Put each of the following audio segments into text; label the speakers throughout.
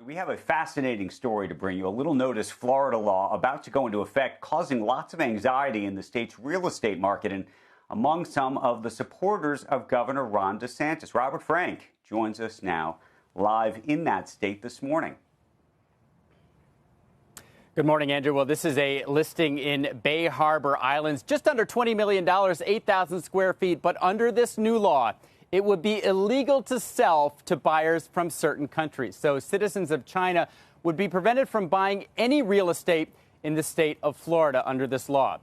Speaker 1: We have a fascinating story to bring you. A little notice Florida law about to go into effect, causing lots of anxiety in the state's real estate market and among some of the supporters of Governor Ron DeSantis. Robert Frank joins us now live in that state this morning.
Speaker 2: Good morning, Andrew. Well, this is a listing in Bay Harbor Islands, just under $20 million, 8,000 square feet. But under this new law, it would be illegal to sell to buyers from certain countries. So citizens of China would be prevented from buying any real estate in the state of Florida under this law.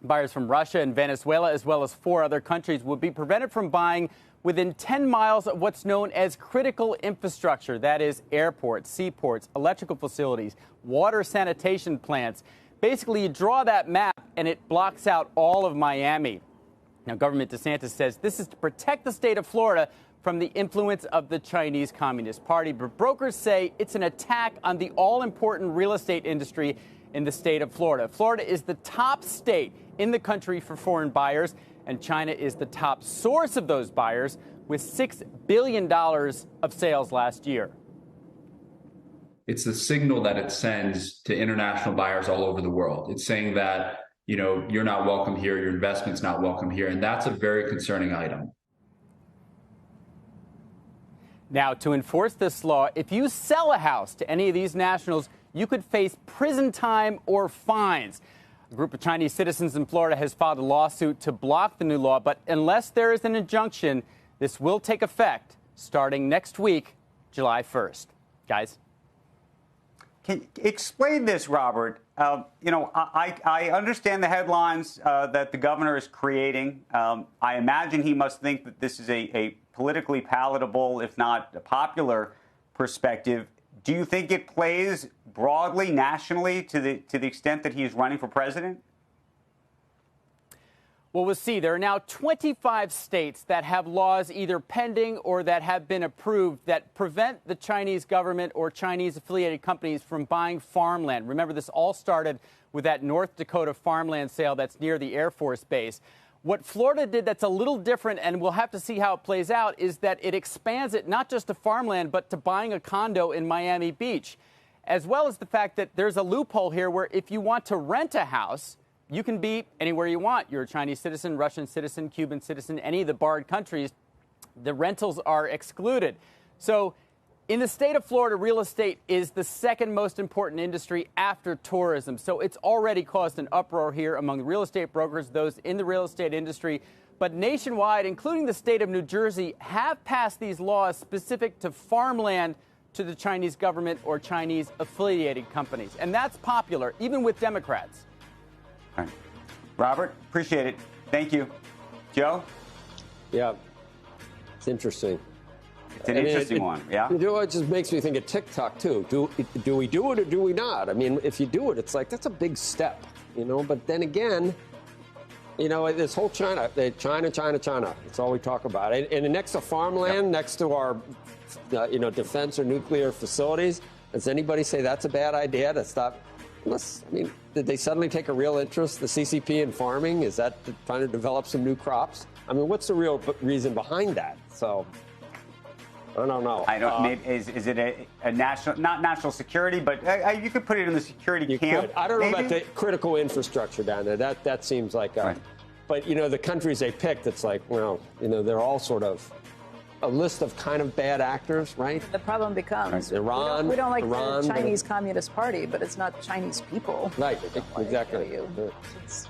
Speaker 2: Buyers from Russia and Venezuela, as well as 4 other countries, would be prevented from buying within 10 miles of what's known as critical infrastructure. That is airports, seaports, electrical facilities, water sanitation plants. Basically, you draw that map and it blocks out all of Miami. Now, Governor DeSantis says this is to protect the state of Florida from the influence of the Chinese Communist Party. But brokers say it's an attack on the all-important real estate industry in the state of Florida. Florida is the top state in the country for foreign buyers, and China is the top source of those buyers with $6 billion of sales last year.
Speaker 3: It's the signal that it sends to international buyers all over the world. It's saying that, you know, you're not welcome here, your investment's not welcome here, and that's a very concerning item.
Speaker 2: Now, to enforce this law, if you sell a house to any of these nationals, you could face prison time or fines. A group of Chinese citizens in Florida has filed a lawsuit to block the new law, but unless there is an injunction, this will take effect starting next week, July 1st. Guys?
Speaker 1: Can you explain this, Robert? I understand the headlines that the governor is creating. I imagine he must think that this is a politically palatable, if not a popular, perspective. Do you think it plays broadly, nationally, to the extent that he is running for president?
Speaker 2: Well, we'll see. There are now 25 states that have laws either pending or that have been approved that prevent the Chinese government or Chinese-affiliated companies from buying farmland. Remember, this all started with that North Dakota farmland sale that's near the Air Force Base. What Florida did that's a little different, and we'll have to see how it plays out, is that it expands it not just to farmland, but to buying a condo in Miami Beach, as well as the fact that there's a loophole here where if you want to rent a house, you can be anywhere you want. You're a Chinese citizen, Russian citizen, Cuban citizen, any of the barred countries. The rentals are excluded. So in the state of Florida, real estate is the second most important industry after tourism. So it's already caused an uproar here among the real estate brokers, those in the real estate industry. But nationwide, including the state of New Jersey, have passed these laws specific to farmland to the Chinese government or Chinese affiliated companies. And that's popular, even with Democrats.
Speaker 1: All right. Robert, appreciate it. Thank you. Joe?
Speaker 4: Yeah, it's interesting.
Speaker 1: It's an interesting one, yeah?
Speaker 4: You know, it just makes me think of TikTok, too. Do we do it or do we not? I mean, if you do it, it's like, that's a big step, you know? But then again, you know, this whole China. It's all we talk about. And next to farmland, next to our, defense or nuclear facilities, does anybody say that's a bad idea to stop? Did they suddenly take a real interest, the CCP, in farming? Is that trying to develop some new crops? I mean, what's the real reason behind that? So, I don't know.
Speaker 1: I don't. Maybe, is it a national, not national security, but you could put it in the security camp.
Speaker 4: I don't know about the critical infrastructure down there. That seems like
Speaker 1: right.
Speaker 4: But, the countries they picked, it's like, well, they're all sort of a list of kind of bad actors, right?
Speaker 5: The problem becomes
Speaker 4: Iran.
Speaker 5: We don't like
Speaker 4: Iran,
Speaker 5: the Chinese Communist Party, but it's not Chinese people.
Speaker 4: Right, exactly.
Speaker 5: It's